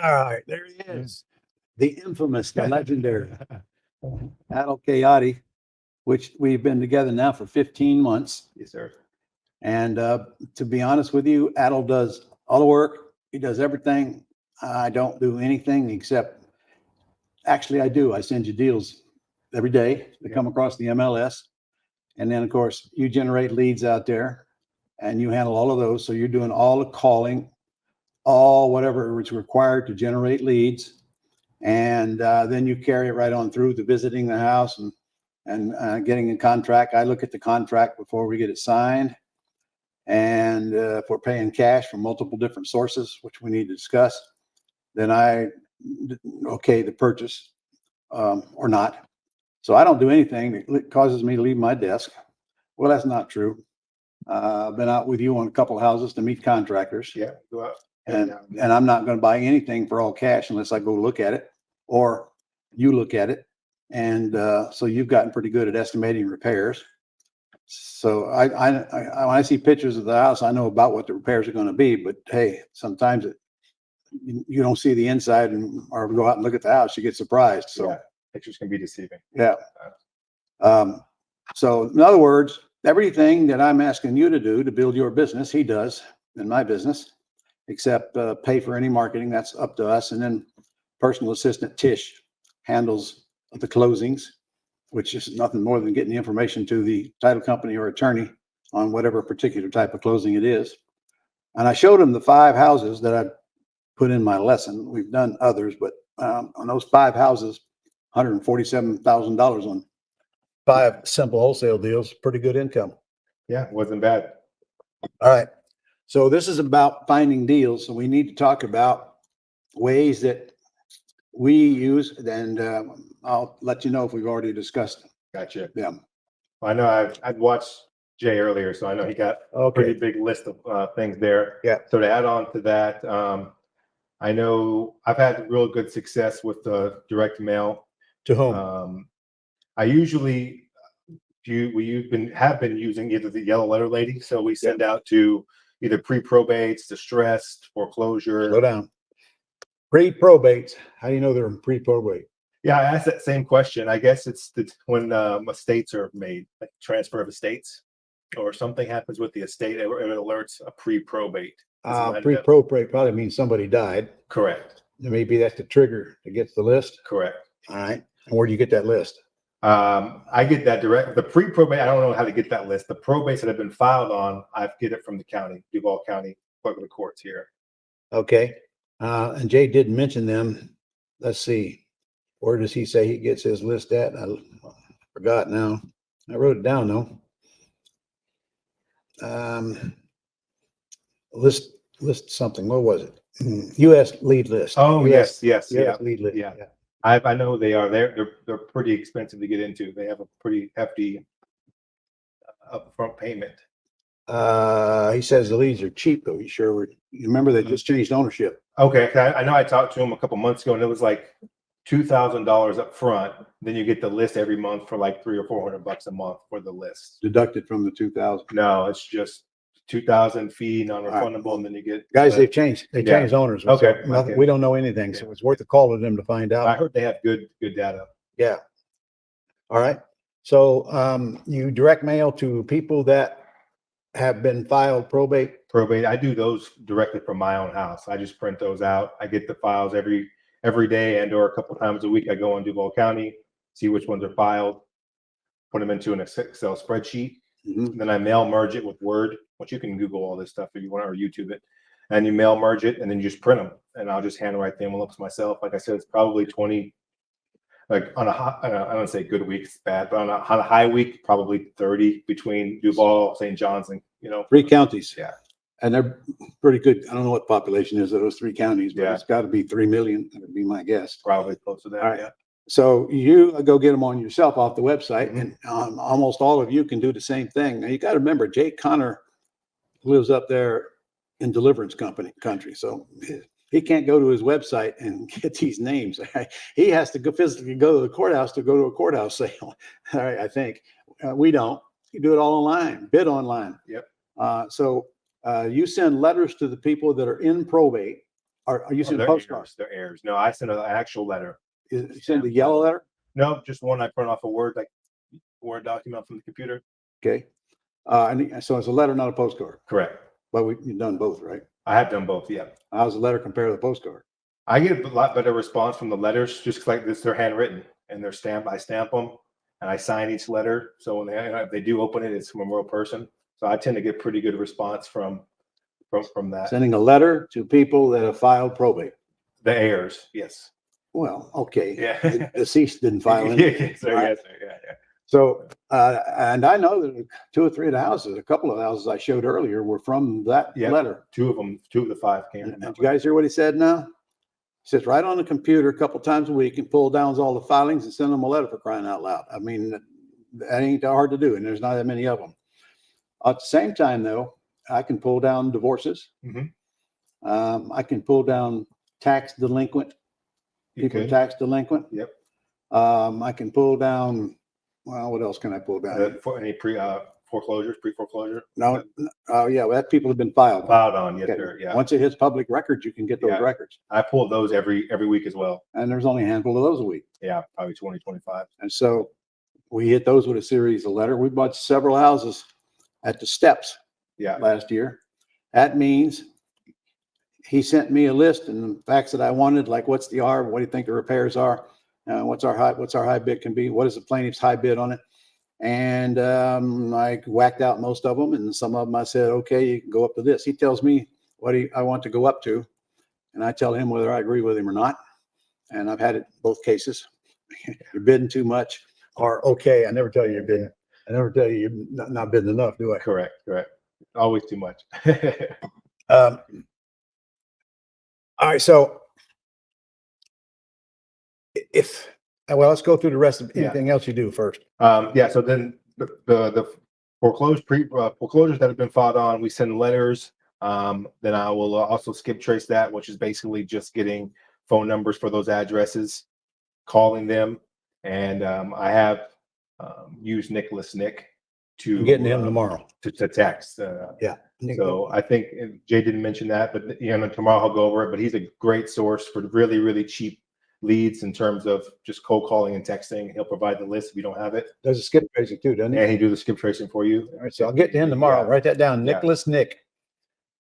All right, there he is. The infamous, the legendary Adel Kayati, which we've been together now for 15 months. Yes, sir. And to be honest with you, Adel does all the work. He does everything. I don't do anything except, actually, I do. I send you deals every day that come across the MLS. And then, of course, you generate leads out there and you handle all of those. So you're doing all the calling, all whatever is required to generate leads. And then you carry it right on through to visiting the house and getting a contract. I look at the contract before we get it signed. And if we're paying cash from multiple different sources, which we need to discuss, then I okay the purchase or not. So I don't do anything that causes me to leave my desk. Well, that's not true. I've been out with you on a couple of houses to meet contractors. Yeah, go out. And I'm not going to buy anything for all cash unless I go look at it or you look at it. And so you've gotten pretty good at estimating repairs. So when I see pictures of the house, I know about what the repairs are going to be. But hey, sometimes you don't see the inside or go out and look at the house, you get surprised. So yeah, pictures can be deceiving. yeah. So in other words, everything that I'm asking you to do to build your business, he does in my business, except pay for any marketing. That's up to us. And then personal assistant Tish handles the closings, which is nothing more than getting the information to the title company or attorney on whatever particular type of closing it is. And I showed him the 5 houses that I put in my lesson. We've done others, but on those 5 houses, $147,000 on 5 simple wholesale deals, pretty good income. Yeah, wasn't bad. All right. So this is about finding deals. So we need to talk about ways that we use, and I'll let you know if we've already discussed Gotcha. them. I know I'd watched Jay earlier, so I know he got a pretty big list of things there. Yeah. So to add on to that, I know I've had real good success with the direct mail. To whom? I usually have been using either the yellow letter lady, so we send out to either pre-probates, distressed, foreclosure. Slow down. Pre-probates. How do you know they're pre-probate? Yeah, I asked that same question. I guess it's when estates are made, like transfer of estates, or something happens with the estate, it alerts a pre-probate. Pre-probate probably means somebody died. Correct. Maybe that's the trigger to get the list. Correct. All right. And where do you get that list? I get that direct. The pre-probate, I don't know how to get that list. The probates that have been filed on, I get it from the county, Duval County, clerk of the courts here. Okay. And Jay did mention them. Let's see. Where does he say he gets his list at? I forgot now. I wrote it down though. List something. What was it? U.S. lead list. Oh, US, yes. US lead list. Yeah. I know they are. They're pretty expensive to get into. They have a pretty hefty upfront payment. He says the leads are cheap though. You remember they just changed ownership? Okay. I know I talked to him a couple months ago, and it was like $2,000 up front. Then you get the list every month for like $300 or $400 a month for the list. Deducted from the 2,000. No, it's just 2,000 fee, non-refundable, and then you get guys. They've changed. They changed owners. Okay. So we don't know anything, so it's worth a call to them to find out. I heard they have good data. Yeah. All right. So you direct mail to people that have been filed probate. I do those directly from my own house. I just print those out. I get the files every day and or a couple times a week. I go on Duval County, see which ones are filed, put them into an Excel spreadsheet. Mm-hmm. Then I mail merge it with Word, which you can Google all this stuff if you want, or YouTube it. And you mail merge it, and then you just print them. And I'll just handwrite the envelopes myself. Like I said, it's probably 20. Like on I don't say good week, it's bad, but on a high week, probably 30 between Duval, St. John's, and 3 counties. Yeah. And they're pretty good. I don't know what population is of those 3 counties, but it's got to be 3 million. That would be my guess. Probably close to that. All right. Yeah. So you go get them on yourself off the website, Mm-hmm. and almost all of you can do the same thing. Now you got to remember, Jake Connor lives up there in Deliverance country, so he can't go to his website and get these names. He has to physically go to the courthouse to go to a courthouse sale. All right, I think we don't. You do it all online, bid online. Yep. So you send letters to the people that are in probate, Are you sending They're postcards? heirs. They're heirs. No, I sent an actual letter. You send the yellow letter? No, just one I print off a Word document from the computer. Okay. And so it's a letter, not a postcard. Correct. But you've done both, right? I have done both. Yeah. How's the letter compare to the postcard? I get a lot better response from the letters, just like this. They're handwritten and they're stamped. I stamp them and I sign each letter. So when if they do open it, it's from a real person. So I tend to get pretty good response from that. Sending a letter to people that have filed probate. The heirs, yes. Well, okay. Yeah. The deceased didn't file Yeah, anything. yes, sir, Right? yes, sir, yeah. So, and I know that 2 or 3 of the houses, a couple of the houses I showed earlier were from that Yeah. letter. 2 of the 5 came. And you guys hear what he said now? He sits right on the computer a couple times a week and pull down all the filings and send them a letter, for crying out loud. I mean, that ain't that hard to do, and there's not that many of them. At the same time, though, I can pull down divorces. Mhm. I can pull down tax delinquent, people tax delinquent. Yep. I can pull down, well, what else can I pull down? For any pre-foreclosure. No, yeah, that people have been filed. Filed on, yes, Okay. sir. Yeah. Once it hits public records, you can get those Yeah. records. I pull those every week as well. And there's only a handful of those a week. Yeah, probably 20, 25. And so we hit those with a series of letter. We bought several houses at the steps Yeah. last year. That means he sent me a list and the facts that I wanted, like what's the R, what do you think the repairs are? What's our high bid can be? What is the plaintiff's high bid on it? And I whacked out most of them, and some of them I said, okay, you can go up to this. He tells me what I want to go up to, and I tell him whether I agree with him or not. And I've had it both cases. You're bidding too much, or okay, I never tell you you're bidding. I never tell you you're not bidding enough, do I? Correct. Always too much. All right, so let's go through the rest of anything else you do first. Yeah. So then the foreclosures that have been filed on, we send letters. Then I will also skip trace that, which is basically just getting phone numbers for those addresses, calling them, and I have used Nick to I'm getting him tomorrow. to text. Yeah. So I think Jay didn't mention that, but tomorrow I'll go over it. But he's a great source for really, really cheap leads in terms of just cold calling and texting. He'll provide the list if you don't have it. Does a skip tracing too, doesn't he? And he do the skip tracing for you. All right, so I'll get to him tomorrow. Yeah. Write that down, Yeah. Nicholas Nick,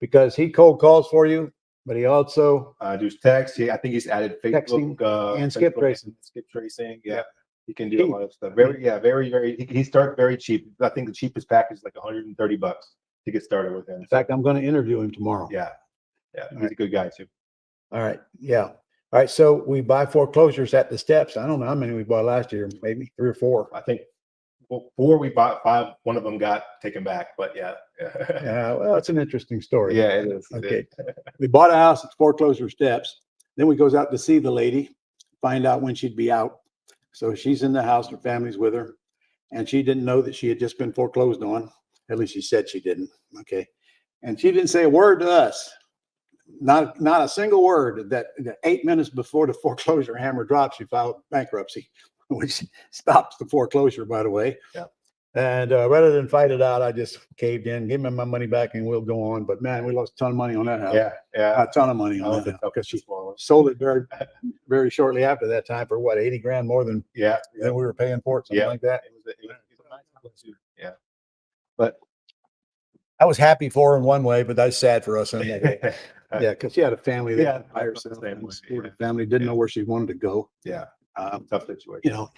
because he cold calls for you, but he also Does text. I think he's added Facebook Texting and skip Facebook tracing. Skip tracing. Yeah. Yeah. He can do a lot of stuff. Very. He starts very cheap. I think the cheapest package is like $130 to get started with him. In fact, I'm going to interview him tomorrow. Yeah. He's a good guy too. All right. Yeah. All right. So we buy foreclosures at the steps. I don't know how many we bought last year, maybe 3 or 4. I think 4 we bought, 5. One of them got taken back, but yeah. Yeah. Well, it's an interesting story. Yeah, it is. Okay. We bought a house at foreclosure steps. Then we goes out to see the lady, find out when she'd be out. So she's in the house, her family's with her, and she didn't know that she had just been foreclosed on. At least she said she didn't. Okay. And she didn't say a word to us. Not a single word. That 8 minutes before the foreclosure hammer drops, she filed bankruptcy, which stops the foreclosure, by the way. Yeah. And rather than fight it out, I just caved in, gave me my money back, and we'll go on. But man, we lost a ton of money on that house. Yeah. A ton of money on that house, because she sold it very, very shortly after that time for what, 80 grand more than we were paying for it, something like that. It was a nice house too. Yeah. But I was happy for her in one way, but that's sad for us in another way. Yeah, because she had a family that Yeah, by I felt herself, the same and way, supported yeah. family, didn't Yeah. know where she wanted to go. Yeah. Um, Tough situation. All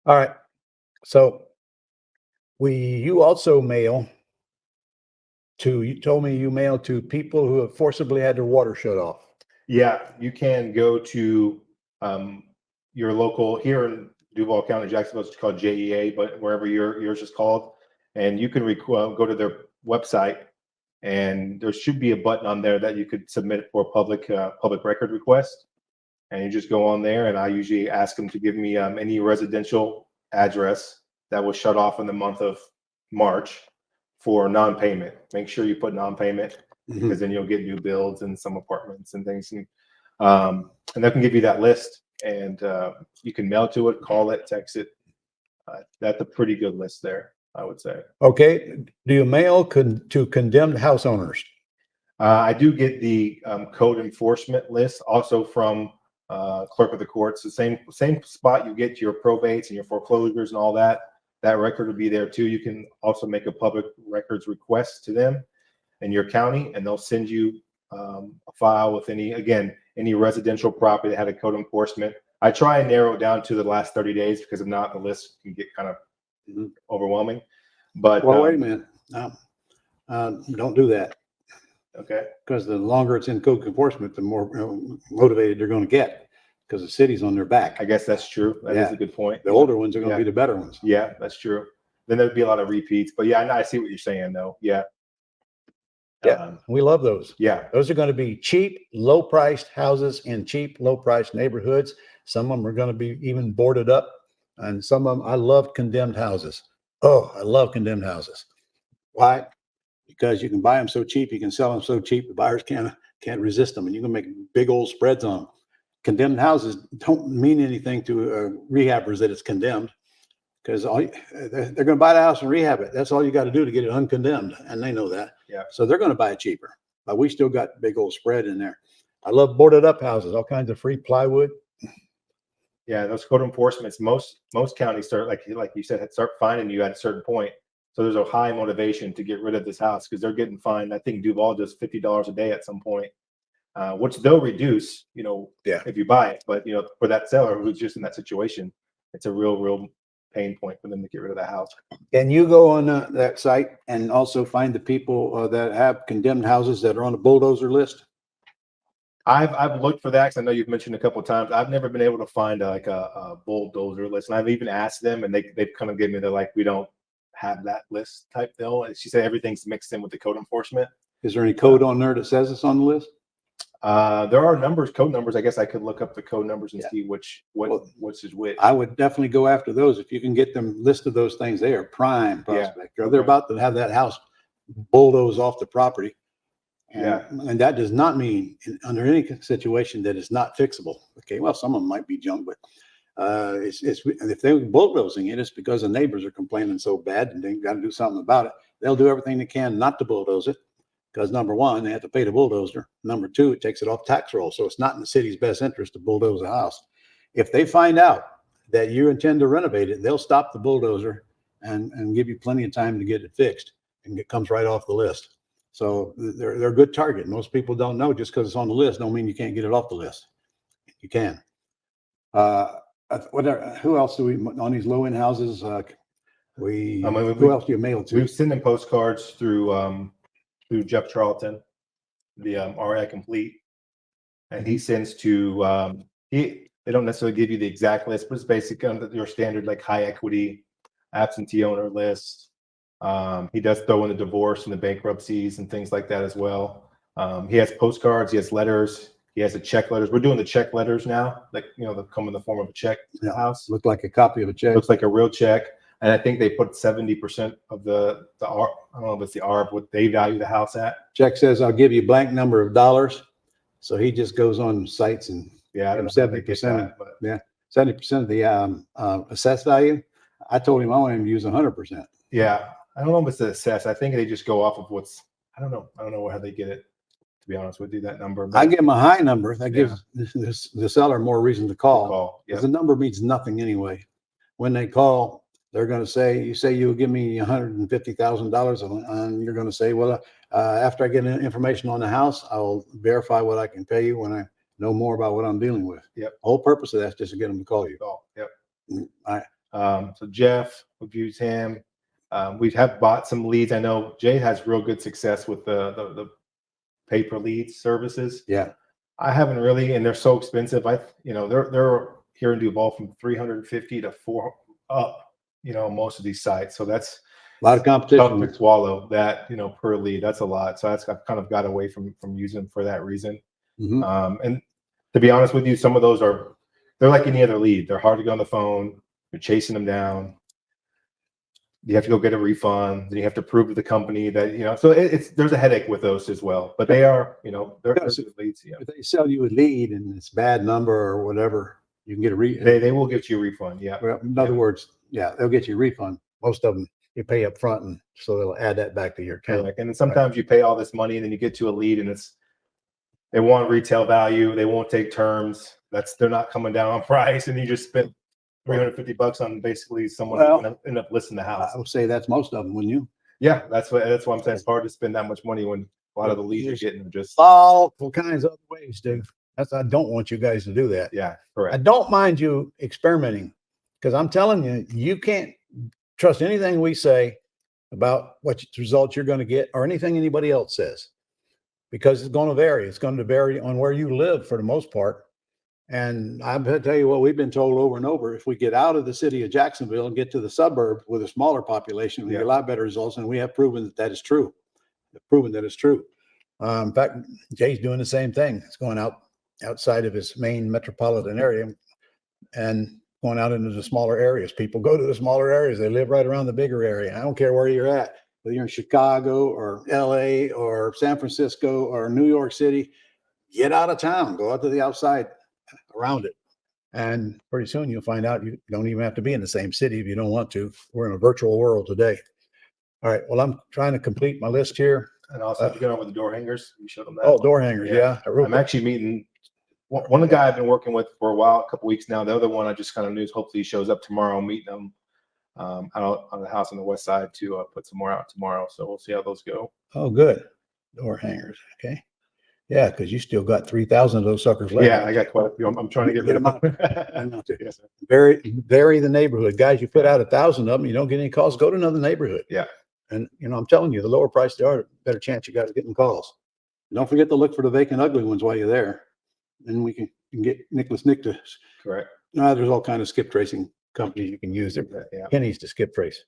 right. So you also mail to, you told me you mail to people who have forcibly had their water shut off. Yeah, you can go to your local here in Duval County, Jacksonville. It's called JEA, but wherever yours is called, and you can go to their website, and there should be a button on there that you could submit for a public record request, and you just go on there, and I usually ask them to give me any residential address that was shut off in the month of March for non-payment. Make sure you put non-payment, because then you'll get new builds and some apartments and things, and they can give you that list, and you can mail to it, call it, text it. That's a pretty good list there, I would say. Okay. Do you mail to condemned house owners? I do get the code enforcement list also from clerk of the courts. The same spot you get your probates and your foreclosures and all that. That record will be there too. You can also make a public records request to them in your county, and they'll send you a file with any residential property that had a code enforcement. I try and narrow it down to the last 30 days because if not, the list can get kind of overwhelming. But Well, wait a minute. Don't do that, okay, because the longer it's in code enforcement, the more motivated they're going to get, because the city's on their back. I guess that's true. That is a good point. The older ones are going to be the better ones. Yeah, that's true. Then there'd be a lot of repeats. But yeah, I see what you're saying though. Yeah. Yeah, we love those. Yeah. Those are going to be cheap, low-priced houses in cheap, low-priced neighborhoods. Some of them are going to be even boarded up, and some of them, I love condemned houses. Oh, I love condemned houses. Why? Because you can buy them so cheap, you can sell them so cheap, the buyers can't resist them, and you can make big old spreads on them. Condemned houses don't mean anything to rehabbers that it's condemned, because they're going to buy the house and rehab it. That's all you got to do to get it uncondemned, and they know that. Yeah. So they're going to buy it cheaper, but we still got big old spread in there. I love boarded up houses, all kinds of free plywood. Yeah, those code enforcements, most counties start, like you said, start finding you at a certain point. So there's a high motivation to get rid of this house because they're getting fined. I think Duval does $50 a day at some point, which they'll reduce, if you buy it. But for that seller who's just in that situation, it's a real pain point for them to get rid of the house. And you go on that site and also find the people that have condemned houses that are on the bulldozer list. I've looked for that because I know you've mentioned a couple of times. I've never been able to find a bulldozer list, and I've even asked them, and they've kind of given me, they're like, we don't have that list type deal. And she said everything's mixed in with the code enforcement. Is there any code on there that says it's on the list? There are code numbers. I guess I could look up the code numbers and see which is which. I would definitely go after those if you can get them listed. Those things, they are prime prospect. Or they're about to have that house bulldoze off the property. And that does not mean under any situation that it's not fixable. Okay, well, some of them might be junk, but if they're bulldozing it, it's because the neighbors are complaining so bad and they've got to do something about it. They'll do everything they can not to bulldoze it, because number one, they have to pay the bulldozer. Number two, it takes it off tax roll, so it's not in the city's best interest to bulldoze a house. If they find out that you intend to renovate it, they'll stop the bulldozer and give you plenty of time to get it fixed, and it comes right off the list. So they're a good target. Most people don't know just because it's on the list don't mean you can't get it off the list. You can. Who else do we on these low end houses? Who else do you mail to? We've sent them postcards through Jeff Charlton, the RI Complete, and he sends to they don't necessarily give you the exact list, but it's basically your standard like high equity absentee owner list. He does throw in the divorce and the bankruptcies and things like that as well. He has postcards, he has letters, he has the check letters. We're doing the check letters now, like they come in the form of a check to the house. Look like a copy of a check. Looks like a real check. And I think they put 70% of the I don't know if it's the R of what they value the house at. Check says I'll give you a blank number of dollars. So he just goes on sites and I don't know 70%. 70% of the assessed value. I told him I want him to use 100%. Yeah. I don't know if it's the assess. I think they just go off of I don't know how they get it, to be honest with you, that number. I give them a high number. That gives the seller more reason to call. Because the number means nothing anyway. When they call, they're going to say, you say you'll give me $150,000, and you're going to say, well, after I get information on the house, I'll verify what I can pay you when I know more about what I'm dealing with. Yep. The whole purpose of that's just to get them to call you. Yep. So Jeff, we've used him. We have bought some leads. I know Jay has real good success with the pay-per lead services. Yeah. I haven't really, and they're so expensive. They're here in Duval from 350 to 4 up. Most of these sites. So that's a lot of competition to swallow that, per lead. That's a lot. So I've kind of got away from using them for that reason. Mm-hmm. And to be honest with you, some of those they're like any other lead. They're hard to get on the phone. You're chasing them down. You have to go get a refund. Then you have to prove to the company that, so there's a headache with those as well, but they are, they're good leads. If they sell you a lead and it's bad number or whatever, you can get a they will get you a refund. Yeah. Well, in other words, they'll get you a refund. Most of them you pay up front, and so they'll add that back to your account. Correct. And then sometimes you pay all this money and then you get to a lead and they want retail value. They won't take terms. They're not coming down on price. And you just spent $350 on basically someone who's going to end up listing the house. I would say that's most of them, wouldn't you? Yeah, that's why I'm saying it's hard to spend that much money when a lot of the leads you're getting are just All kinds of other ways, dude. I don't want you guys to do that. yeah, I correct. don't mind you experimenting, because I'm telling you, you can't trust anything we say about what results you're going to get or anything anybody else says, because it's going to vary. It's going to vary on where you live for the most part. And I'm going to tell you what we've been told over and over. If we get out of the city of Jacksonville and get to the suburb with a smaller population, we get a lot better results. And we have proven that is true. Proven that it's true. In fact, Jay's doing the same thing. It's going outside of his main metropolitan area and going out into the smaller areas. People go to the smaller areas. They live right around the bigger area. I don't care where you're at, whether you're in Chicago or LA or San Francisco or New York City, get out of town, go out to the outside around it. And pretty soon you'll find out you don't even have to be in the same city if you don't want to. We're in a virtual world today. All right. Well, I'm trying to complete my list here. And also, you get over the door hangers. You showed them that. Oh, door hangers. Yeah. I'm actually meeting one of the guys I've been working with for a while, a couple weeks now. The other one I just kind of knew, hopefully he shows up tomorrow. I'm meeting him out on the house on the west side to put some more out tomorrow. So we'll see how those go. Oh, good. Door hangers. Okay. Yeah, because you still got 3,000 of those suckers left. Yeah, I got quite a few. I'm trying to get rid of them. Yes, Vary the neighborhood. Guys, you put out 1,000 of them, you don't get any calls, go to another neighborhood. Yeah. And, I'm telling you, the lower price they are, the better chance you got of getting calls. Don't forget to look for the vacant ugly ones while you're there. Then we can get Nicholas Nick to. Correct. There's all kinds of skip tracing companies you can use. Their pennies to skip trace.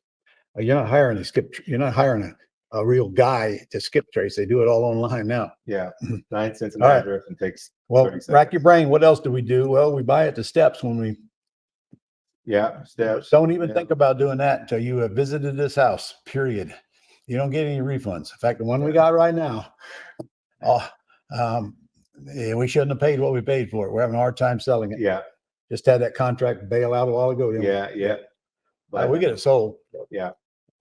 You're not hiring you're not hiring a real guy to skip trace. They do it all online now. Yeah. 9 cents an All right. address and takes. Well, 30 seconds. rack your brain. What else do we do? Well, we buy at the steps when we. Yeah. Steps. Don't even think about doing that until you have visited this house, period. You don't get any refunds. In fact, the one we got right now, we shouldn't have paid what we paid for it. We're having a hard time selling it. Yeah. Just had that contract bail out a while ago. didn't we? Yeah. But we get it sold. Yeah.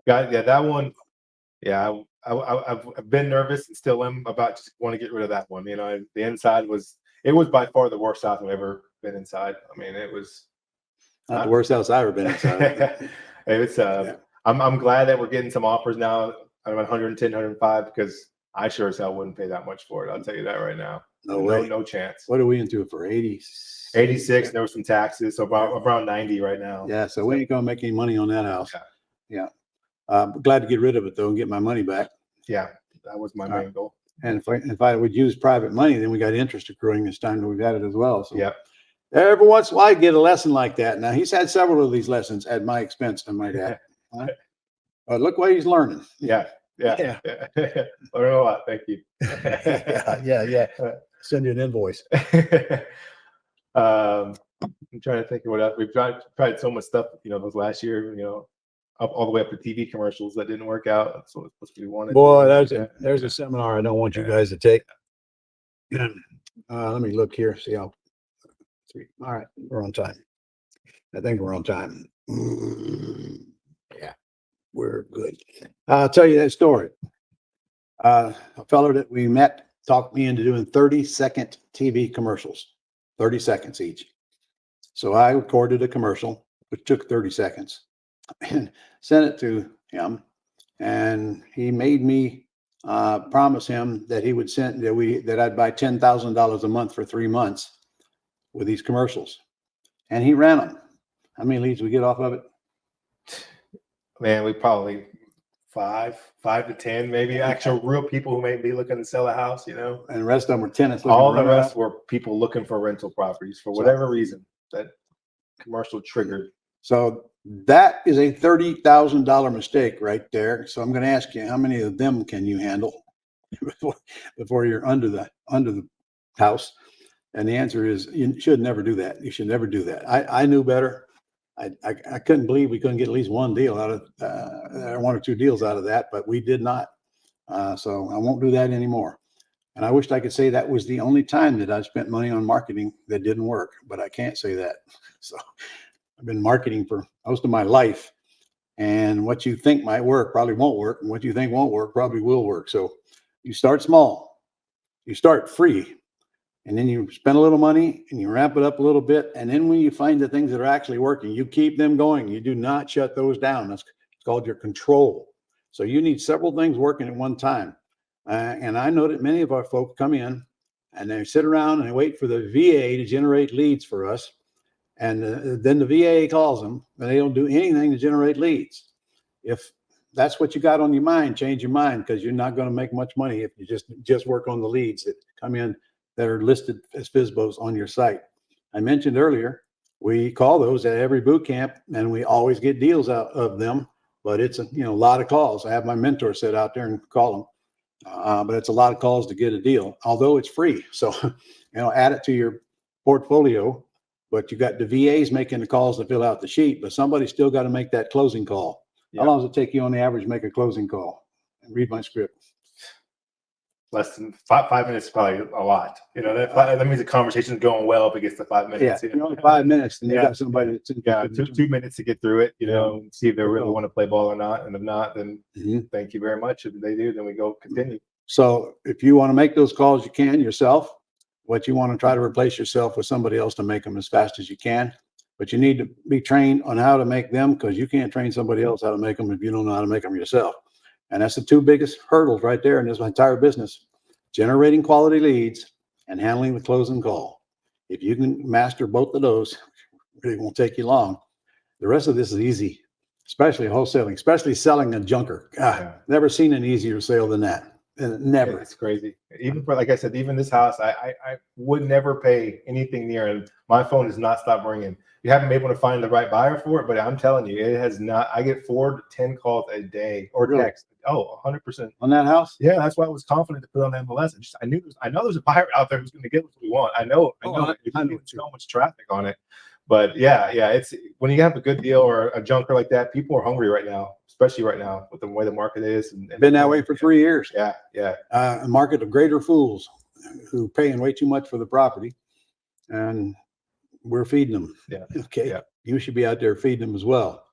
That one. Yeah. I've been nervous and still am about just want to get rid of that one. The inside was by far the worst house I've ever been inside. I mean, it was not the worst house I've ever been inside. I'm glad that we're getting some offers now at 110, 105 because I sure as hell wouldn't pay that much for it. I'll tell you that right now. No way. No chance. What are we into it for? 80? 86. There was some taxes, so around 90 right now. Yeah, so we ain't gonna make any money on that house. Yeah. Glad to get rid of it though and get my money back. Yeah, that was my main goal. And if I would use private money, then we got interest accruing this time that we've had it as well. So yeah. Every once in a while I get a lesson like that. Now he's had several of these lessons at my expense, I might add. But look what he's learning. Yeah. Learn a lot. Thank you. Yeah. Send you an invoice. I'm trying to think of what else. We've tried so much stuff, those last year, up all the way up to TV commercials that didn't work out. That's what we wanted. Boy, there's a seminar I don't want you guys to take. Let me look here, see how. All right, we're on time. I think we're on time. Yeah, we're good. I'll tell you that story. A fellow that we met talked me into doing 30-second TV commercials, 30 seconds each. So I recorded a commercial, which took 30 seconds, and sent it to him. And he made me promise him that he would that I'd buy $10,000 a month for 3 months with these commercials. And he ran them. How many leads we get off of it? Man, we probably 5 to 10, maybe actual real people who may be looking to sell a house, And the rest of them were tenants. All the rest were people looking for rental properties for whatever reason that commercial triggered. So that is a $30,000 mistake right there. So I'm going to ask you, how many of them can you handle before you're under the house? And the answer is you should never do that. You should never do that. I knew better. I couldn't believe we couldn't get at least one deal out of one or two deals out of that, but we did not. So I won't do that anymore. And I wished I could say that was the only time that I spent money on marketing that didn't work, but I can't say that. So I've been marketing for most of my life, And what you think might work probably won't work. And what you think won't work probably will work. So you start small, you start free, and then you spend a little money and you ramp it up a little bit. And then when you find the things that are actually working, you keep them going. You do not shut those down. That's called your control. So you need several things working at one time. And I know that many of our folks come in and they sit around and they wait for the VA to generate leads for us. And then the VA calls them and they don't do anything to generate leads. If that's what you got on your mind, change your mind, because you're not going to make much money if you just work on the leads that come in that are listed as FSBOs on your site. I mentioned earlier, we call those at every boot camp and we always get deals out of them, but it's a lot of calls. I have my mentor sit out there and call them, but it's a lot of calls to get a deal, although it's free. So, add it to your portfolio, but you got the VAs making the calls to fill out the sheet, but somebody's still got to make that closing call. Yeah. How long does it take you on the average to make a closing call? Read my script. Less than 5 minutes is probably a lot. That means the conversation's going well if it gets to 5 minutes. Yeah, only 5 minutes, and you Yeah. got somebody that's interested. 2 minutes to get through it, and see if they really Cool. want to play ball or not. And if not, then Mhm. thank you very much. If they do, then we go continue. So if you want to make those calls, you can yourself. What you want to try to replace yourself with somebody else to make them as fast as you can. But you need to be trained on how to make them, because you can't train somebody else how to make them if you don't know how to make them yourself. And that's the two biggest hurdles right there in this entire business: generating quality leads and handling the closing call. If you can master both of those, it really won't take you long. The rest of this is easy, especially wholesaling, especially selling a junker. God, Yeah. never seen an easier sale than that. Never. It's crazy. Even for, like I said, even this house, I would never pay anything near, and my phone does not stop ringing. You haven't been able to find the right buyer for it, but I'm telling you, it has not. I get 4 to 10 calls a day or Really? text. Oh, 100%. On that house? Yeah, that's why I was confident to put on MLS. I know there's a buyer out there who's going to get what we want. I know. I There's know. so much traffic on it. But yeah, it's when you have a good deal or a junker like that, people are hungry right now, especially right now with the way the market is. And Been that way for 3 years. Yeah. A market of greater fools who paying way too much for the property, and we're feeding them. Yeah. Okay. Yeah. You should be out there feeding them as well.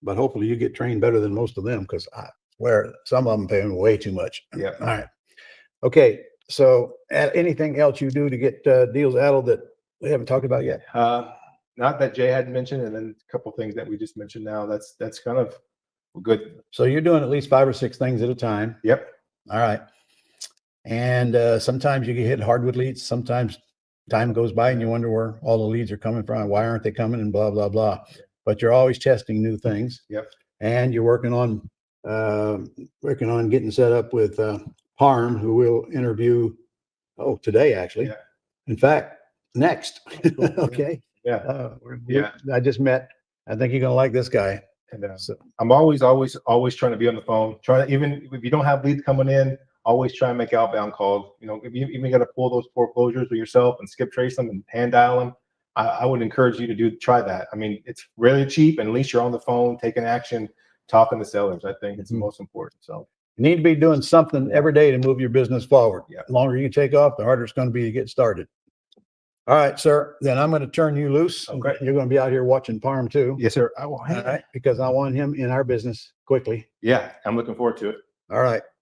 But hopefully you get trained better than most of them, because I swear some of them paying way too much. Yeah. All right. Okay. So anything else you do to get deals addled that we haven't talked about yet? Not that Jay hadn't mentioned, and then a couple things that we just mentioned now. That's kind of good. So you're doing at least 5 or 6 things at a time. Yep. All right. And sometimes you get hit hard with leads. Sometimes time goes by and you wonder where all the leads are coming from. Why aren't they coming? And blah, blah, blah. But you're always testing new things. Yep. And you're working on getting set up with Parm, who will interview today, actually. Yeah. In fact, next. Okay. Yeah. I just met. I think you're gonna like this guy. And So, I'm always trying to be on the phone. Even if you don't have leads coming in, always try and make outbound calls. If you even got to pull those foreclosures with yourself and skip trace them and hand dial them, I would encourage you to try that. I mean, it's really cheap, and at least you're on the phone, taking action, talking to sellers. I think it's the most important. So you need to be doing something every day to move your business forward. Yeah. The longer you take off, the harder it's going to be to get started. All right, sir. Then I'm going to turn you loose. Okay. You're going to be out here watching Parm too. yes, sir. I will. All right. Because I want him in our business quickly. Yeah, I'm looking forward to it. All right.